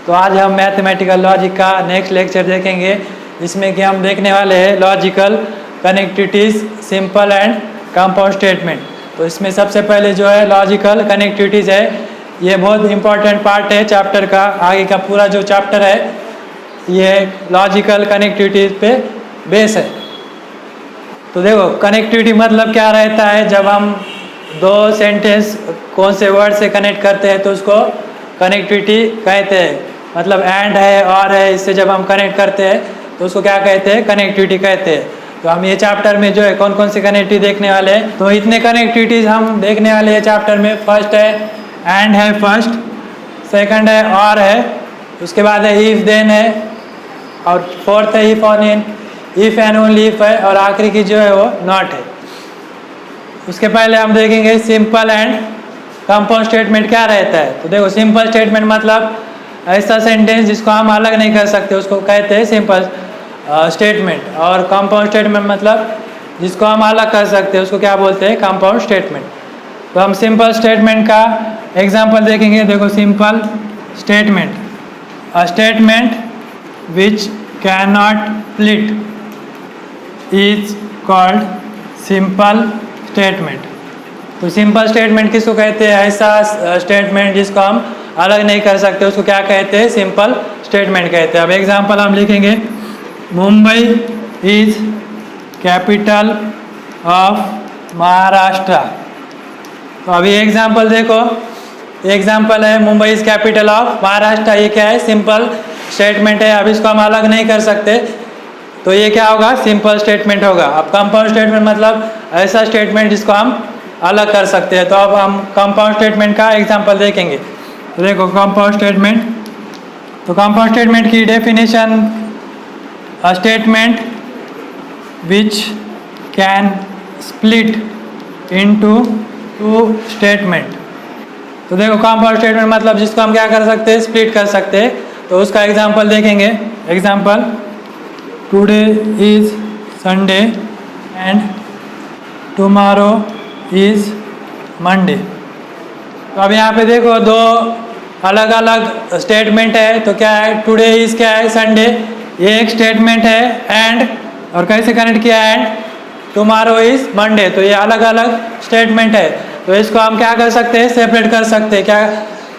तो आज हम मैथमेटिकल लॉजिक का नेक्स्ट लेक्चर देखेंगे, इसमें कि हम देखने वाले हैं logical connectivities, simple and compound statement. तो इसमें सबसे पहले जो है लॉजिकल कनेक्टिविटीज है, ये बहुत इंपॉर्टेंट पार्ट है चैप्टर का। आगे का पूरा जो चैप्टर है ये लॉजिकल कनेक्टिविटीज पे बेस है। तो देखो कनेक्टिविटी मतलब क्या रहता है, जब हम दो सेंटेंस कौन से वर्ड से कनेक्ट करते हैं तो उसको कनेक्टिविटी कहते हैं। मतलब एंड है और है, इससे जब हम कनेक्ट करते हैं तो उसको क्या कहते हैं, कनेक्टिविटी कहते हैं। तो हम ये चैप्टर में जो है कौन कौन सी कनेक्टिविटी देखने वाले हैं, तो इतने कनेक्टिविटीज हम देखने वाले हैं चैप्टर में। फर्स्ट है एंड है फर्स्ट, सेकंड है और है, उसके बाद है इफ देन है, और फोर्थ है if on in, if and only if है, और आखिरी की जो है वो नॉट है। उसके पहले हम देखेंगे सिंपल एंड कंपाउंड स्टेटमेंट क्या रहता है। तो देखो सिंपल स्टेटमेंट मतलब ऐसा सेंटेंस जिसको हम अलग नहीं कर सकते उसको कहते हैं सिंपल स्टेटमेंट, और कंपाउंड स्टेटमेंट मतलब जिसको हम अलग कर सकते हैं उसको क्या बोलते हैं, कंपाउंड स्टेटमेंट। तो हम सिंपल स्टेटमेंट का एग्जांपल देखेंगे। देखो simple statement, a statement which can not split is called simple statement. तो सिंपल स्टेटमेंट किसको कहते हैं, ऐसा स्टेटमेंट जिसको हम अलग नहीं कर सकते उसको क्या कहते हैं, सिंपल स्टेटमेंट कहते हैं। अब एग्जांपल हम लिखेंगे, Mumbai is capital of Maharashtra. तो अभी एग्जांपल देखो, एग्जांपल है Mumbai is capital of Maharashtra, ये क्या है, सिंपल स्टेटमेंट है। अब इसको हम अलग नहीं कर सकते तो ये क्या होगा, सिंपल स्टेटमेंट होगा। अब कंपाउंड स्टेटमेंट मतलब ऐसा स्टेटमेंट जिसको हम अलग कर सकते हैं। तो अब हम कंपाउंड स्टेटमेंट का एग्जांपल देखेंगे। तो देखो कंपाउंड स्टेटमेंट, तो कंपाउंड स्टेटमेंट की definition, a statement which can split into two statement. तो देखो कंपाउंड स्टेटमेंट मतलब जिसको हम क्या कर सकते हैं, स्प्लिट कर सकते हैं। तो उसका एग्जांपल देखेंगे। Example, today is Sunday and tomorrow is Monday. तो अब यहाँ पे देखो दो अलग अलग स्टेटमेंट है। तो क्या है, टुडे इज क्या है, संडे, ये एक स्टेटमेंट है एंड, और कैसे कनेक्ट किया है, एंड टुमारो इज मंडे। तो ये अलग अलग स्टेटमेंट है। तो इसको हम क्या कर सकते हैं, सेपरेट कर सकते हैं। क्या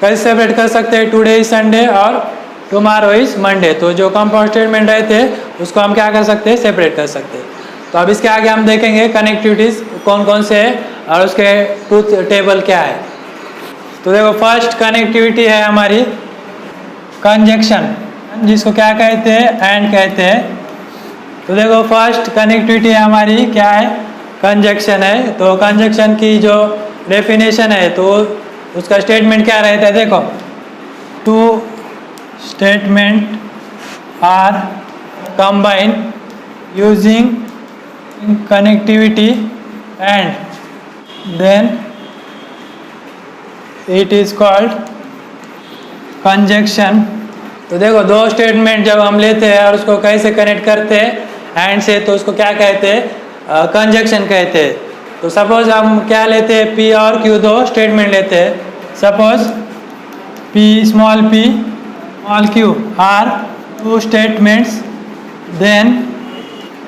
कैसे सेपरेट कर सकते हैं, टुडे इज संडे और टुमारो इज मंडे। तो जो कंपाउंड स्टेटमेंट रहते हैं उसको हम क्या कर सकते हैं, सेपरेट कर सकते हैं। तो अब इसके आगे हम देखेंगे कनेक्टिविटीज कौन कौन से है और उसके ट्रूथ टेबल क्या है। तो देखो फर्स्ट कनेक्टिविटी है हमारी कंजक्शन, जिसको क्या कहते हैं, एंड कहते हैं। तो देखो फर्स्ट कनेक्टिविटी हमारी क्या है, कंजक्शन है। तो कंजक्शन की जो डेफिनेशन है तो उसका स्टेटमेंट क्या रहता है, देखो, two statement are combine using connectivity and then it is called conjunction. तो देखो दो स्टेटमेंट जब हम लेते हैं और उसको कैसे कनेक्ट करते हैं एंड से, तो उसको क्या कहते हैं, कंजक्शन कहते हैं। तो सपोज हम क्या लेते हैं, पी और क्यू दो स्टेटमेंट लेते हैं। Suppose P small Q are two statements, then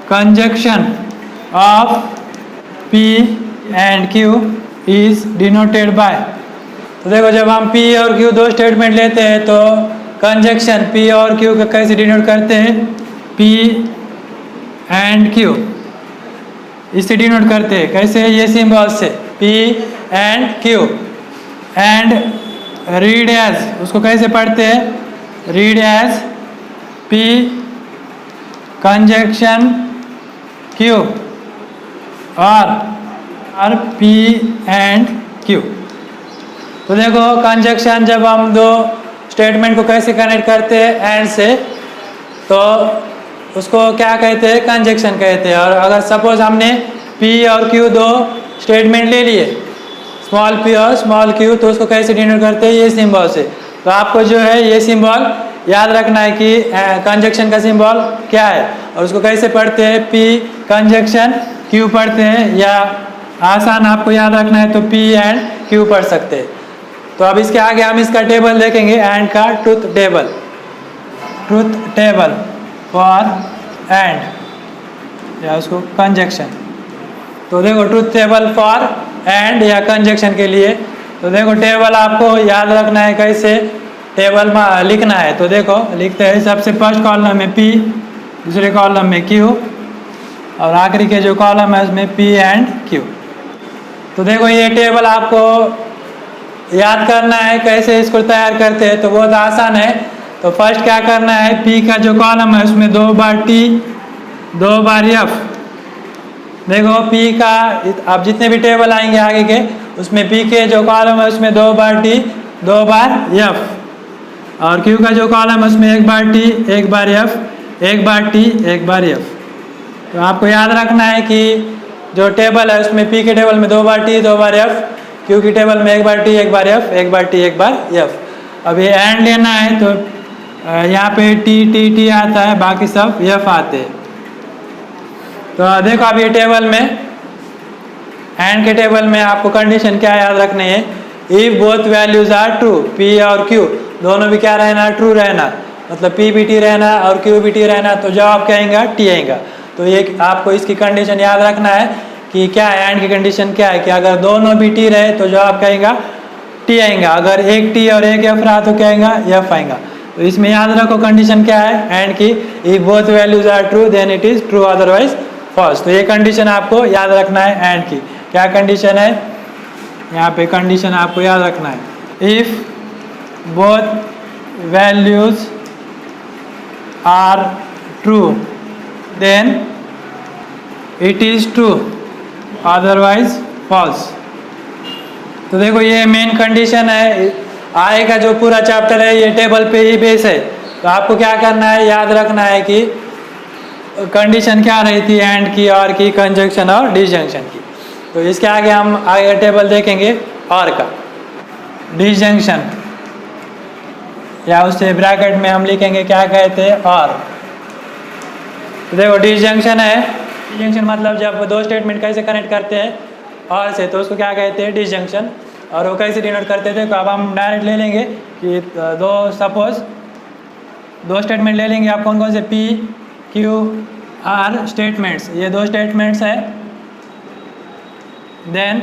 conjunction of P and Q is denoted by. तो देखो जब हम P और Q दो स्टेटमेंट लेते हैं तो कंजक्शन P और Q का कैसे डिनोट करते हैं, P एंड Q, इससे डिनोट करते हैं। कैसे, ये सिंबल से, P and Q। And read as, उसको कैसे पढ़ते हैं, read as P conjunction Q और P एंड Q। तो देखो कंजक्शन जब हम दो स्टेटमेंट को कैसे कनेक्ट करते हैं एंड से, तो उसको क्या कहते हैं, कंजक्शन कहते हैं। और अगर सपोज हमने P और Q दो स्टेटमेंट ले लिए, स्मॉल p और स्मॉल q, तो उसको कैसे डिनोट करते हैं, ये सिंबल से। तो आपको जो है ये सिंबल याद रखना है कि कंजक्शन का सिंबल क्या है और उसको कैसे पढ़ते हैं, P कंजक्शन Q पढ़ते हैं, या आसान आपको याद रखना है तो P एंड Q पढ़ सकते हैं। तो अब इसके आगे हम इसका टेबल देखेंगे, एंड का truth table. Truth table for and या उसको कंजक्शन। तो देखो ट्रूथ टेबल फॉर एंड या कंजक्शन के लिए, तो देखो टेबल आपको याद रखना है, कैसे टेबल में लिखना है। तो देखो लिखते हैं, सबसे फर्स्ट कॉलम में P, दूसरे कॉलम में Q और आखिरी के जो कॉलम है उसमें P एंड Q। तो देखो ये टेबल आपको याद करना है, कैसे इसको तैयार करते हैं। तो बहुत आसान है। तो फर्स्ट क्या करना है, P का जो कॉलम है उसमें 2 बार T 2 बार F। देखो P का अब जितने भी टेबल आएंगे आगे के, उसमें P के जो कॉलम है उसमें 2 बार T 2 बार F, और Q का जो कॉलम है उसमें 1 बार T 1 बार F 1 बार T 1 बार F। तो आपको याद रखना है कि जो टेबल है उसमें P के टेबल में 2 बार T 2 बार F, Q की टेबल में 1 बार T 1 बार F 1 बार T 1 बार F। अब ये एंड लेना है, तो यहाँ पे T T T आता है, बाकी सब F आते हैं। तो देखो अब ये टेबल में, एंड के टेबल में आपको कंडीशन क्या याद रखनी है, if both values are true, P और Q दोनों भी क्या रहना, ट्रू रहना, मतलब P भी T रहना और Q भी T रहना, तो जवाब क्या आएगा, T आएगा। तो ये आपको इसकी कंडीशन याद रखना है कि क्या है, एंड की कंडीशन क्या है कि अगर दोनों भी T रहे तो जवाब क्या आएगा, T आएगा। अगर एक T और एक F रहा तो क्या आएगा, F आएगा। तो इसमें याद रखो कंडीशन क्या है एंड की, if both values are true then it is true otherwise false. तो ये कंडीशन आपको याद रखना है एंड की। क्या कंडीशन है, यहाँ पे कंडीशन आपको याद रखना है, if both values are true then it is true otherwise false. तो देखो ये मेन कंडीशन है, आगे का जो पूरा चैप्टर है ये टेबल पे ही बेस है। तो आपको क्या करना है, याद रखना है कि कंडीशन क्या रही थी एंड की, और की, कंजंक्शन और डिसजंक्शन की। तो इसके आगे हम आगे टेबल देखेंगे और का, डिसजंक्शन या उससे ब्रैकेट में हम लिखेंगे क्या कहते हैं, और। तो देखो डिसजंक्शन है, डिसजंक्शन मतलब जब दो स्टेटमेंट कैसे कनेक्ट करते हैं और से, तो उसको क्या कहते हैं, डिसजंक्शन। और वो कैसे डिनोट करते थे, तो अब हम डायरेक्ट ले लेंगे कि सपोज दो स्टेटमेंट ले लेंगे आप, कौन कौन से, P Q R स्टेटमेंट्स, ये दो स्टेटमेंट्स है। देन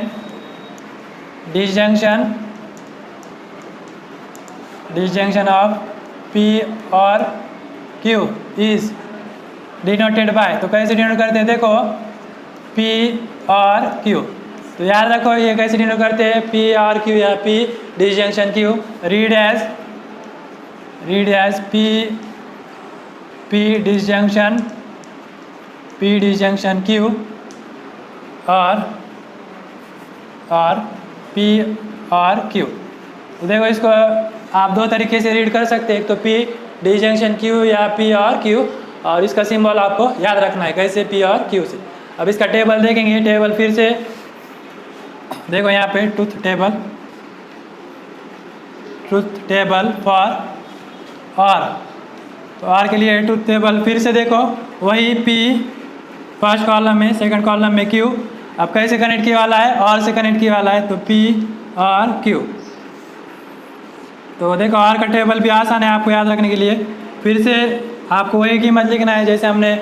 डिसजंक्शन ऑफ P और Q इज डिनोटेड बाय, तो कैसे डिनोट करते हैं, देखो P और Q। तो याद रखो ये कैसे डिनोट करते हैं, P और Q या P disjunction Q, read as P disjunction Q और P और Q। तो देखो इसको आप दो तरीके से रीड कर सकते हैं, एक तो P डिसजंक्शन Q या P और Q, और इसका सिंबल आपको याद रखना है कैसे, P और Q से। अब इसका टेबल देखेंगे, टेबल फिर से देखो यहाँ पे ट्रूथ टेबल फॉर और, तो आर के लिए ट्रूथ टेबल फिर से देखो वही P फर्स्ट कॉलम में, सेकंड कॉलम में Q। अब कैसे कनेक्ट किया वाला है, और से कनेक्ट किया वाला है, तो P और Q। तो देखो आर का टेबल भी आसान है आपको याद रखने के लिए। फिर से आपको वही कीमत लिखना है जैसे हमने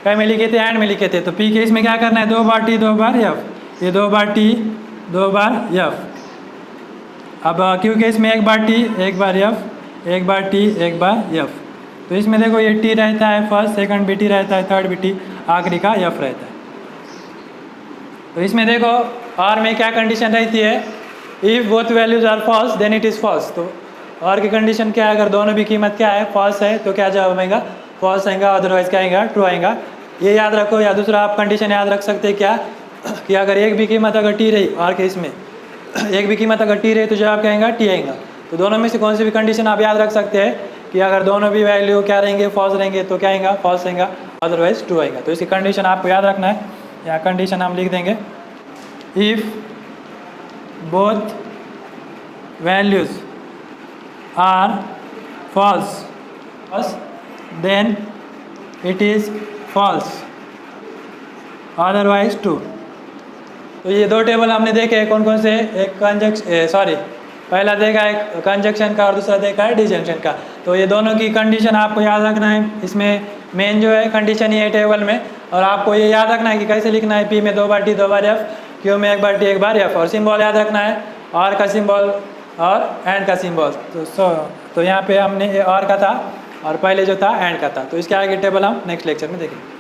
कहीं में लिखे थे, एंड में लिखे थे। तो P के इसमें क्या करना है, 2 बार T 2 बार F, ये 2 बार T 2 बार F। अब Q के इसमें 1 बार T 1 बार F 1 बार T 1 बार F। तो इसमें देखो ये T रहता है फर्स्ट, सेकंड भी T रहता है, थर्ड भी T, आखिरी का F रहता है। तो इसमें देखो और में क्या कंडीशन रहती है, if both values are false then it is false. तो और की कंडीशन क्या है, अगर दोनों भी कीमत क्या है, फॉल्स है, तो क्या जवाब आएगा, फॉल्स आएगा, अदरवाइज क्या आएगा, ट्रू आएगा। ये याद रखो। या दूसरा आप कंडीशन याद रख सकते हैं क्या, कि अगर एक भी कीमत अगर T रही, और के इसमें एक भी कीमत अगर T रही तो जवाब क्या आएगा, T आएगा। तो दोनों में से कौन सी भी कंडीशन आप याद रख सकते हैं कि अगर दोनों भी वैल्यू क्या रहेंगे, फॉल्स रहेंगे, तो क्या आएगा, फॉल्स आएगा, अदरवाइज ट्रू आएगा। तो इसकी कंडीशन आपको याद रखना है, या कंडीशन हम लिख देंगे, if both values are false then it is false, otherwise true. तो ये दो टेबल हमने देखे कौन कौन से, एक पहला देखा है कंजक्शन का और दूसरा देखा है डिजंक्शन का। तो ये दोनों की कंडीशन आपको याद रखना है। इसमें मेन जो है कंडीशन ये है टेबल में, और आपको ये याद रखना है कि कैसे लिखना है। P में 2 बार T 2 बार F, Q में 1 बार T 1 बार F, और सिंबल याद रखना है R का सिंबल और एंड का सिंबल। तो यहाँ पे हमने और का था और पहले जो था एंड का था। तो इसके आगे टेबल हम नेक्स्ट लेक्चर में देखेंगे।